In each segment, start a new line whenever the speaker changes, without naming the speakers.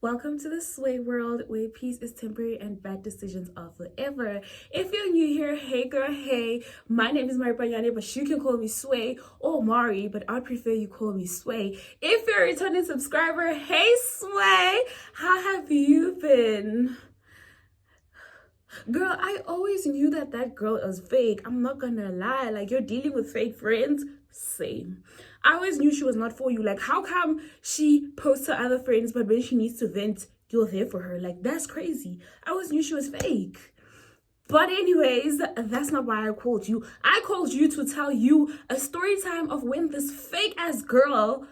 Welcome to the Sway world where peace is temporary and bad decisions are forever. If you're new here, hey girl, hey. My name is Maripanyane, but you can call me Sway or Mari, but I'd prefer you call me Sway. If you're a returning subscriber, hey Sway, how have you been? Girl, I always knew that girl was fake. I'm not gonna lie. Like, you're dealing with fake friends? Same. I always knew she was not for you. Like, how come she posts her other friends, but when she needs to vent, you're there for her? Like, that's crazy. I always knew she was fake. But anyways, that's not why I called you. I called you to tell you a story time of when this fake-ass girl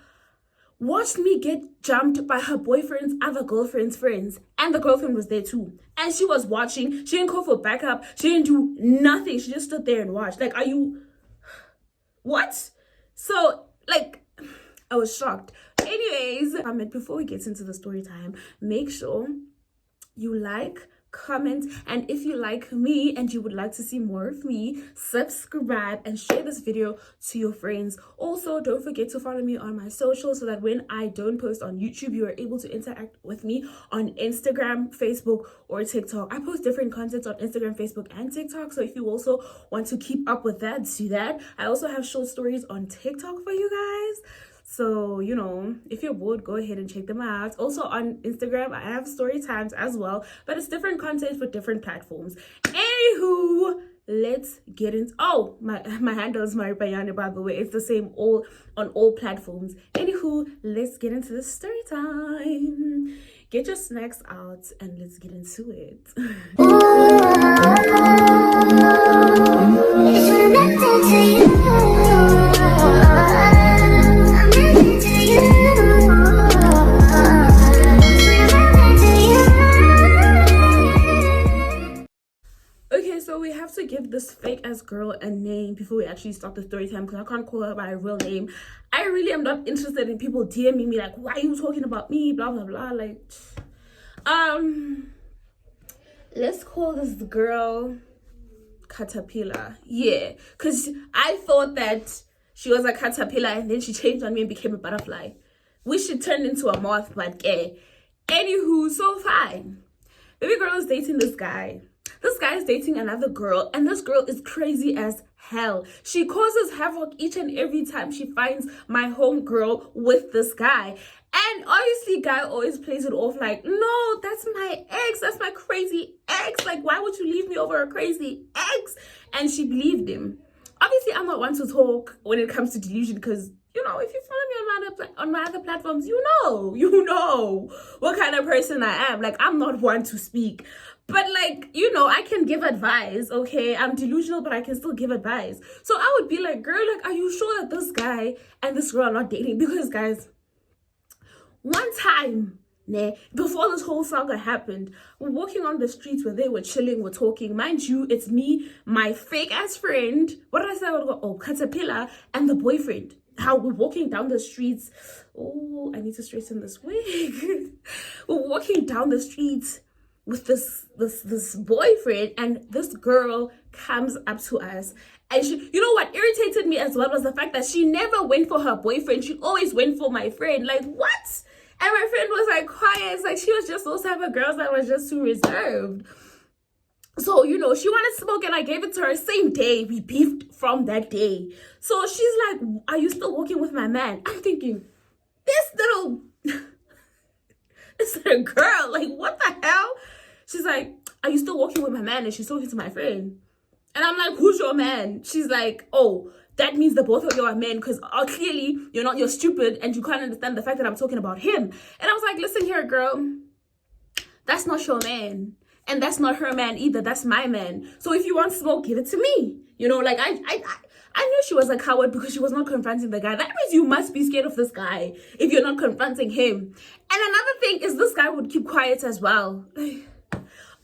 watched me get jumped by her boyfriend's other girlfriend's friends, and the girlfriend was there too, and she was watching. She didn't call for backup. She didn't do nothing. She just stood there and watched. Like, are you what? So, like, I was shocked. Anyways, before we get into the story time, make sure you like, comment, and if you like me and you would like to see more of me, subscribe and share this video to your friends. Also, don't forget to follow me on my socials so that when I don't post on YouTube, you are able to interact with me on Instagram, Facebook, or TikTok. I post different content on Instagram, Facebook, and TikTok, so if you also want to keep up with that, do that. I also have short stories on TikTok for you guys. So, you know, if you're bored, go ahead and check them out. Also on Instagram, I have story times as well, but it's different content for different platforms. Anywho, let's get into, oh, my handle is Maripanyane, by the way. It's the same on all platforms. Anywho, let's get into the story time. Get your snacks out and let's get into it. Give this fake ass girl a name before we actually start the story time, because I can't call her by a real name. I really am not interested in people DMing me like, why are you talking about me, blah blah blah. Like, let's call this girl Caterpillar. Yeah, because I thought that she was a caterpillar and then she changed on me and became a butterfly, which she turned into a moth. But anywho, so fine. Baby girl is dating this guy. This guy is dating another girl, and this girl is crazy as hell. She causes havoc each and every time she finds my home girl with this guy. And obviously, guy always plays it off like, no, that's my ex. That's my crazy ex. Like, why would you leave me over a crazy ex? And she believed him. Obviously, I'm not one to talk when it comes to delusion, because, you know, if you follow me on my other platforms, you know what kind of person I am. Like, I'm not one to speak. But, like, you know, I can give advice, okay? I'm delusional, but I can still give advice. So I would be like, girl, like, are you sure that this guy and this girl are not dating? Because, guys, one time, before this whole saga happened, we're walking on the streets where they were chilling, we're talking. Mind you, it's me, my fake-ass friend. What did I say? Oh, Caterpillar, and the boyfriend. How we're walking down the streets. Oh, I need to straighten this wig. We're walking down the streets with this boyfriend, and this girl comes up to us, and she, you know what irritated me as well was the fact that she never went for her boyfriend. She always went for my friend. Like, what? And my friend was like quiet. It's like she was just those type of girls that was just too reserved. So, you know, she wanted smoke and I gave it to her. Same day, we beefed from that day. So she's like, are you still walking with my man? I'm thinking, this little girl, like, what the hell? She's like, are you still walking with my man? And she's talking to my friend. And I'm like, who's your man? She's like, oh, that means the both of you are men, because clearly you're stupid and you can't understand the fact that I'm talking about him. And I was like, listen here, girl, that's not your man. And that's not her man either. That's my man. So if you want smoke, give it to me. You know, like, I knew she was a coward because she was not confronting the guy. That means you must be scared of this guy if you're not confronting him. And another thing is this guy would keep quiet as well.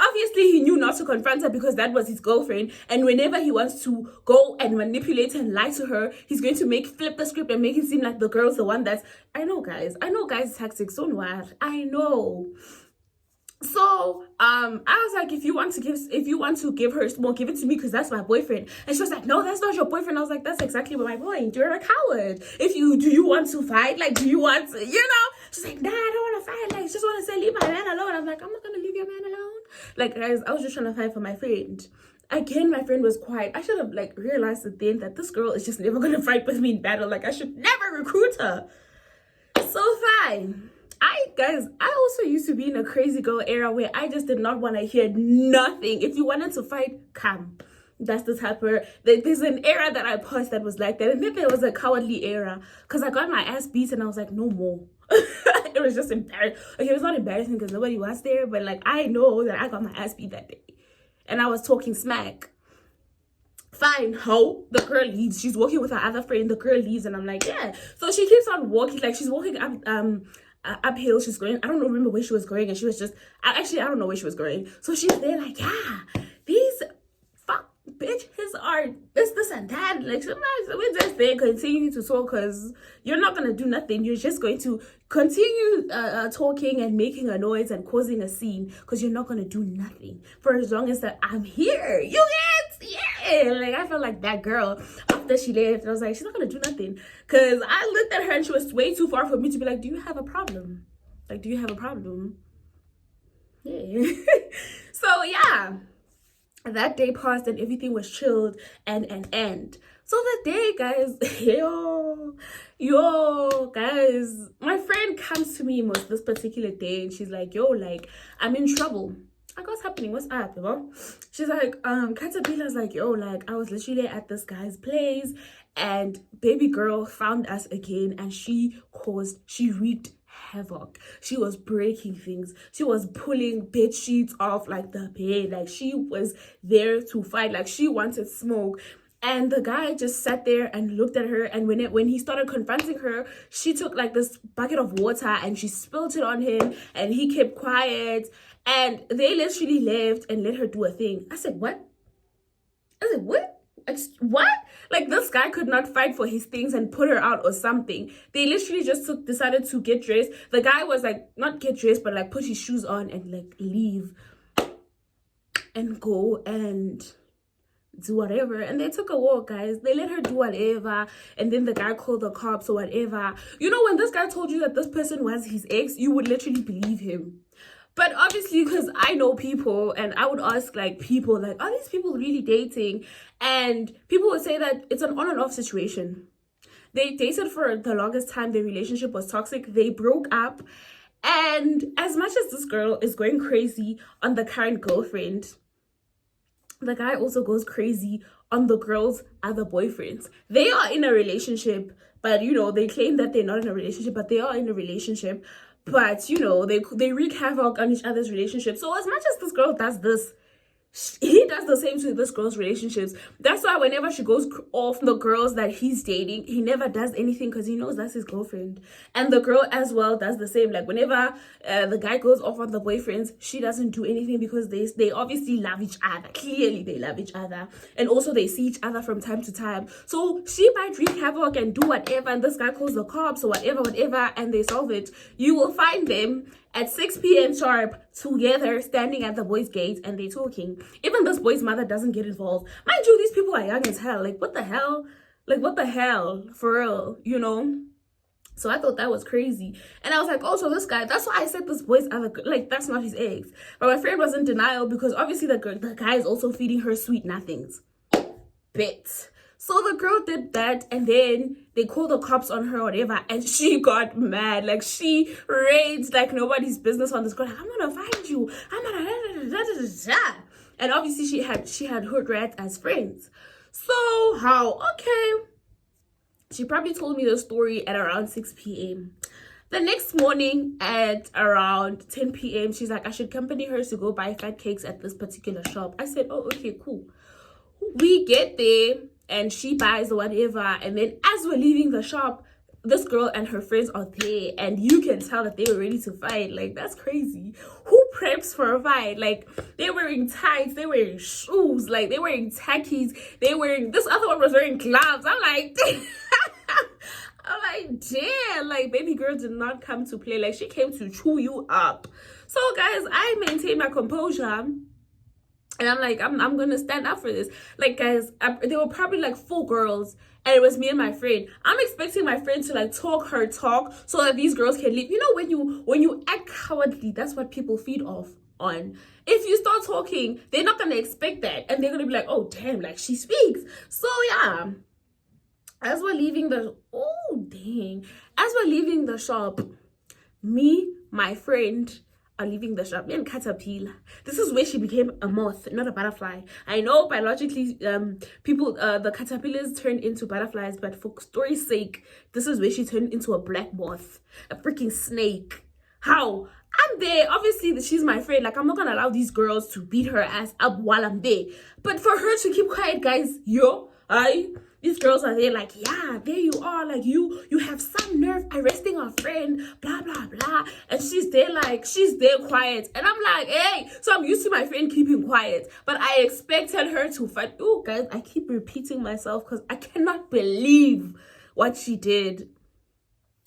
Obviously, he knew not to confront her because that was his girlfriend. And whenever he wants to go and manipulate and lie to her, he's going to flip the script and make it seem like the girl's the one that's... I know, guys. Tactics. Don't worry. I know. So I was like, if you want to give her smoke, give it to me because that's my boyfriend. And she was like, no, that's not your boyfriend. I was like, that's exactly my point. You're a coward. Do you want to fight? Like, do you want to, She's like, nah, I don't want to fight. Like, just want to say leave my man alone. I'm like, I'm not gonna leave your man alone. Like, guys, I was just trying to fight for my friend. Again, my friend was quiet. I should have like realized it then that this girl is just never gonna fight with me in battle. Like, I should never recruit her. So fine. I also used to be in a crazy girl era where I just did not want to hear nothing. If you wanted to fight, come. That's the type of, there's an era that I passed that was like that. And then there was a cowardly era because I got my ass beat and I was like, no more. It was just embarrassing. Okay, it was not embarrassing because nobody was there, but like, I know that I got my ass beat that day. And I was talking smack. Fine, ho, the girl leaves. She's walking with her other friend. The girl leaves and I'm like, yeah. So she keeps on walking, like she's walking up uphill. She's going, I don't remember where she was going, and she was just, actually I don't know where she was going. So she's there like, yeah, these fuck bitches are this and that. Like, sometimes we're just there continuing to talk because you're not gonna do nothing. You're just going to continue talking and making a noise and causing a scene because you're not gonna do nothing for as long as that I'm here. You get, yeah. Like, I felt like that girl after she left. I was like, she's not gonna do nothing because I looked at her and she was way too far for me to be like, do you have a problem? Like, do you have a problem? Yeah. So yeah, that day passed and everything was chilled and so the day, guys, yo guys, my friend comes to me most this particular day and she's like, yo, like, I'm in trouble. Like, what's happening? What's up, bro? She's like, Caterpillar's like, yo, like, I was literally at this guy's place and baby girl found us again and she wreaked havoc. She was breaking things. She was pulling bed sheets off like the bed. Like, she was there to fight. Like, she wanted smoke. And the guy just sat there and looked at her. And when he started confronting her, she took like this bucket of water and she spilled it on him. And he kept quiet. And they literally left and let her do a thing. I said, what? I said, what? What? Like, this guy could not fight for his things and put her out or something. They literally just decided to get dressed. The guy was like, not get dressed, but like put his shoes on and like leave and go and do whatever. And they took a walk, guys. They let her do whatever. And then the guy called the cops or whatever. You know, when this guy told you that this person was his ex, you would literally believe him. But obviously, because I know people and I would ask like people, like, are these people really dating? And people would say that it's an on and off situation. They dated for the longest time. Their relationship was toxic. They broke up. And as much as this girl is going crazy on the current girlfriend, the guy also goes crazy on the girl's other boyfriends. They are in a relationship, but, you know, they claim that they're not in a relationship, but they are in a relationship. But, you know, they wreak havoc on each other's relationship. So as much as this girl does this, he does the same to this girl's relationships. That's why whenever she goes off the girls that he's dating, he never does anything because he knows that's his girlfriend. And the girl as well does the same. Like, whenever the guy goes off on the boyfriends, she doesn't do anything because they obviously love each other. Clearly they love each other. And also they see each other from time to time. So she might wreak havoc and do whatever, and this guy calls the cops or whatever, and they solve it. You will find them at 6 p.m. sharp, together, standing at the boy's gate, and they talking. Even this boy's mother doesn't get involved. Mind you, these people are young as hell. Like, what the hell? Like, what the hell? For real, you know? So I thought that was crazy. And I was like, oh, so this guy, that's why I said this boy's other, like, that's not his ex. But my friend was in denial because obviously the guy is also feeding her sweet nothings. Bit. So the girl did that, and then they called the cops on her or whatever, and she got mad. Like, she raged like nobody's business on this girl. Like, I'm gonna find you. I'm gonna and obviously she had hood rats as friends. So how? Okay. She probably told me the story at around 6 p.m. The next morning at around 10 p.m., she's like, I should accompany her to go buy fat cakes at this particular shop. I said, oh, okay, cool. We get there and she buys whatever, and then as we're leaving the shop, this girl and her friends are there, and you can tell that they were ready to fight. Like, that's crazy. Who preps for a fight? Like, they're wearing tights, they're wearing shoes, like, they're wearing tackies, this other one was wearing gloves. I'm like, damn, like, baby girl did not come to play. Like, she came to chew you up. So, guys, I maintain my composure. And I'm like, I'm gonna stand up for this. Like, guys, there were probably like 4 girls, and it was me and my friend. I'm expecting my friend to like talk her talk so that these girls can leave. You know, when you act cowardly, that's what people feed off on. If you start talking, they're not gonna expect that, and they're gonna be like, oh damn, like she speaks. So yeah, as we're leaving the as we're leaving the shop, me, my friend are leaving the shop. Me and Caterpillar. This is where she became a moth, not a butterfly. I know biologically, people, the caterpillars turned into butterflies, but for story's sake, this is where she turned into a black moth, a freaking snake. How? I'm there. Obviously, she's my friend. Like, I'm not gonna allow these girls to beat her ass up while I'm there. But for her to keep quiet, guys, these girls are there like, yeah, there you are. Like, you have some nerve arresting our friend, blah, blah, blah. And she's there quiet. And I'm like, hey, so I'm used to my friend keeping quiet. But I expected her to fight. Oh, guys, I keep repeating myself because I cannot believe what she did.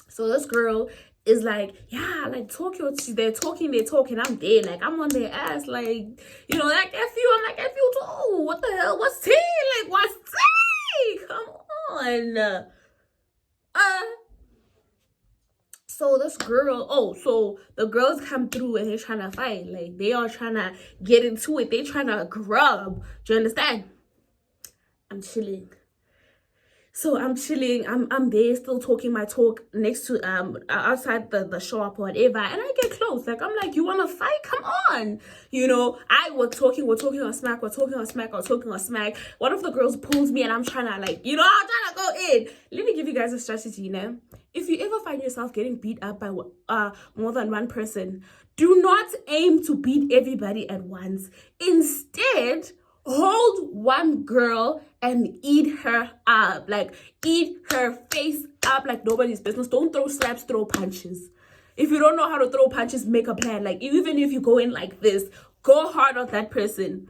So this girl is like, yeah, like they're talking, I'm there, like I'm on their ass, like, you know, like F you, I'm like F you too, what the hell, what's tea, like what's tea, come on. So this girl, so the girls come through and they're trying to fight, like they are trying to get into it, they trying to grub, do you understand? I'm chilling. So I'm chilling, I'm there still talking my talk next to outside the shop or whatever, and I get close, like I'm like, you wanna fight? Come on, you know. We're talking on smack. One of the girls pulls me and I'm trying to, like, you know, I'm trying to go in. Let me give you guys a strategy, you know. If you ever find yourself getting beat up by more than one person, do not aim to beat everybody at once. Instead, hold one girl and eat her up, like eat her face up like nobody's business. Don't throw slaps, throw punches. If you don't know how to throw punches, make a plan. Like, even if you go in like this, go hard on that person,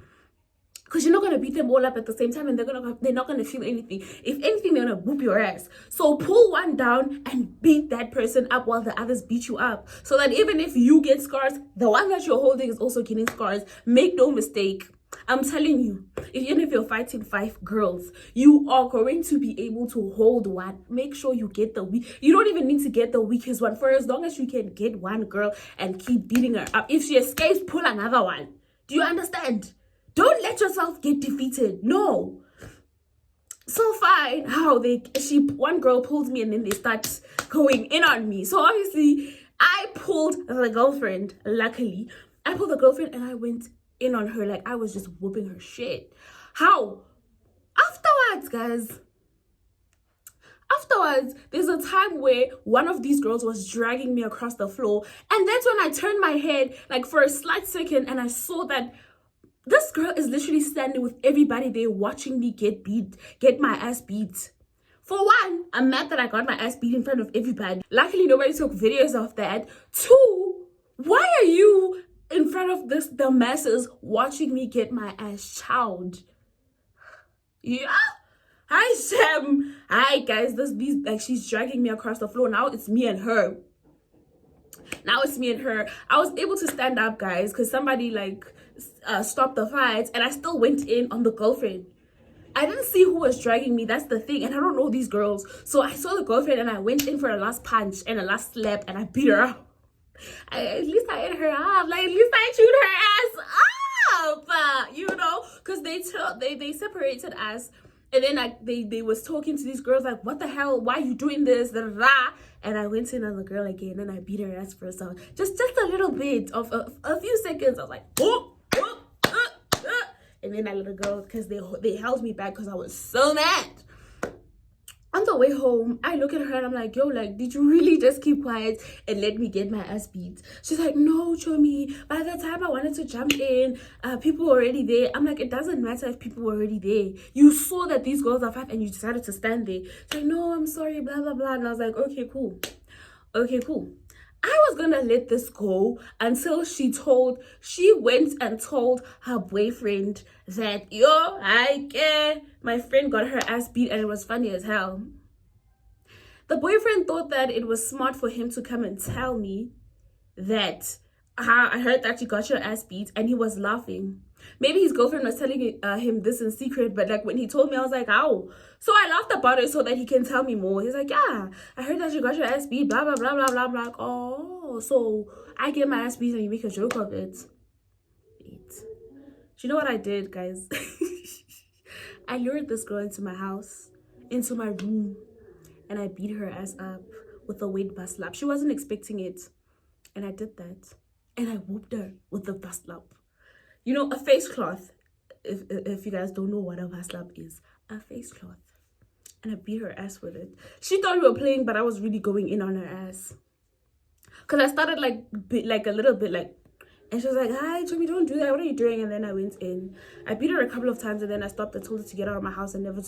because you're not going to beat them all up at the same time, and they're not going to feel anything. If anything, they're going to whoop your ass. So pull one down and beat that person up while the others beat you up, so that even if you get scars, the one that you're holding is also getting scars. Make no mistake, I'm telling you, even if you're fighting 5 girls, you are going to be able to hold one. Make sure you get the weak. You don't even need to get the weakest one. For as long as you can get one girl and keep beating her up. If she escapes, pull another one. Do you understand? Don't let yourself get defeated. No. So fine. One girl pulls me and then they start going in on me. So obviously, I pulled the girlfriend. Luckily, I pulled the girlfriend and I went in on her, like I was just whooping her shit. How? Afterwards, there's a time where one of these girls was dragging me across the floor, and that's when I turned my head, like for a slight second, and I saw that this girl is literally standing with everybody there watching me get my ass beat. For one, I'm mad that I got my ass beat in front of everybody. Luckily, nobody took videos of that. 2, why are you in front of the masses watching me get my ass chowed? Yeah. Hi Sam. Hi guys. She's dragging me across the floor. Now it's me and her. I was able to stand up, guys, because somebody stopped the fight, and I still went in on the girlfriend. I didn't see who was dragging me, that's the thing, and I don't know these girls. So I saw the girlfriend and I went in for a last punch and a last slap, and I beat her up. At least I ate her up. Like, at least I chewed her ass up, you know, because they separated us, and then they was talking to these girls like, what the hell, why are you doing this, da, da, da. And I went in on the girl again and I beat her ass for some, just a little bit of a few seconds. I was like, oh, and then I let her go because they held me back because I was so mad. On the way home, I look at her and I'm like, yo, like, did you really just keep quiet and let me get my ass beat? She's like, no, Chomi, by the time I wanted to jump in, people were already there. I'm like, it doesn't matter if people were already there. You saw that these girls are 5 and you decided to stand there. She's like, no, I'm sorry, blah, blah, blah. And I was like, okay, cool. I was gonna let this go until she went and told her boyfriend that, my friend got her ass beat and it was funny as hell. The boyfriend thought that it was smart for him to come and tell me that I heard that you got your ass beat, and he was laughing. Maybe his girlfriend was telling him this in secret, but like when he told me, I was like, "Ow!" So I laughed about it so that he can tell me more. He's like, "Yeah, I heard that you got your ass beat, blah blah blah blah blah." I'm like, "Oh, so I get my ass beat and you make a joke of it." Wait. Do you know what I did, guys? I lured this girl into my house, into my room, and I beat her ass up with a weight bus slap. She wasn't expecting it, and I did that, and I whooped her with the bus slap. You know, a face cloth. If you guys don't know what a bus slap is, a face cloth, and I beat her ass with it. She thought we were playing, but I was really going in on her ass. Cause I started like a little bit like. And she was like, "Hi, Jimmy, don't do that. What are you doing?" And then I went in. I beat her a couple of times, and then I stopped. I told her to get out of my house and never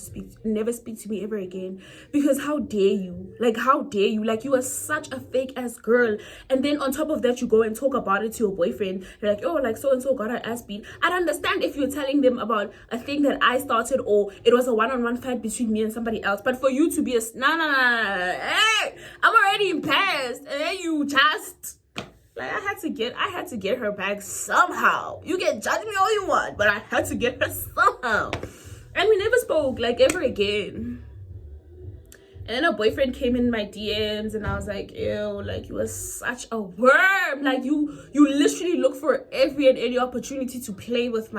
speak to me ever again. Because how dare you? Like, how dare you? Like, you are such a fake ass girl. And then on top of that, you go and talk about it to your boyfriend. You're like, "Oh, like so and so got her ass beat." I'd understand if you're telling them about a thing that I started, or it was a one-on-one fight between me and somebody else. But for you to be a no. Hey, I'm already embarrassed, and then you just. Like, I had to get her back somehow. You can judge me all you want, but I had to get her somehow. And we never spoke, like, ever again. And then her boyfriend came in my DMs, and I was like, ew, like, you are such a worm. Like, you literally look for every and any opportunity to play with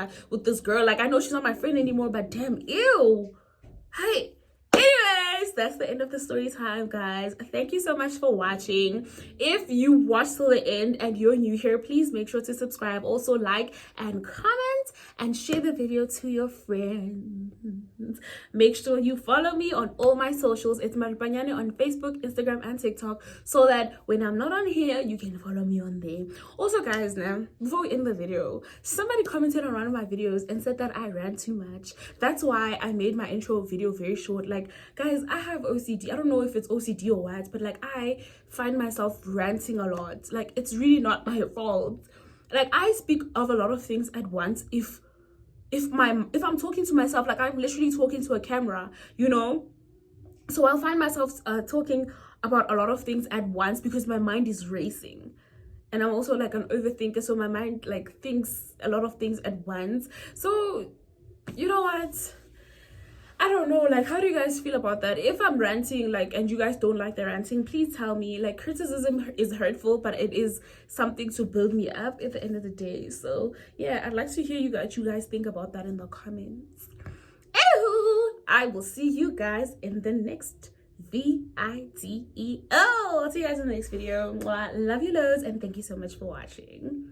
this girl. Like, I know she's not my friend anymore, but damn, ew. Hey. Anyways, that's the end of the story time, guys. Thank you so much for watching. If you watched till the end and you're new here, please make sure to subscribe. Also, like and comment and share the video to your friends. Make sure you follow me on all my socials. It's Maripanyane on Facebook, Instagram, and TikTok, so that when I'm not on here, you can follow me on there. Also, guys, now before we end the video, somebody commented on one of my videos and said that I ran too much. That's why I made my intro video very short. Like, guys, I have OCD. I don't know if it's OCD or what, but like, I find myself ranting a lot. Like, it's really not my fault. Like, I speak of a lot of things at once. If I'm talking to myself, like, I'm literally talking to a camera, you know. So I'll find myself talking about a lot of things at once because my mind is racing. And I'm also like an overthinker, so my mind like thinks a lot of things at once. So you know what, I don't know, like, how do you guys feel about that? If I'm ranting, like, and you guys don't like the ranting, please tell me. Like, criticism is hurtful, but it is something to build me up at the end of the day. So yeah, I'd like to hear you guys think about that in the comments. Anywho, I will see you guys in the next video. I'll see you guys in the next video. Well, I love you loads, and thank you so much for watching.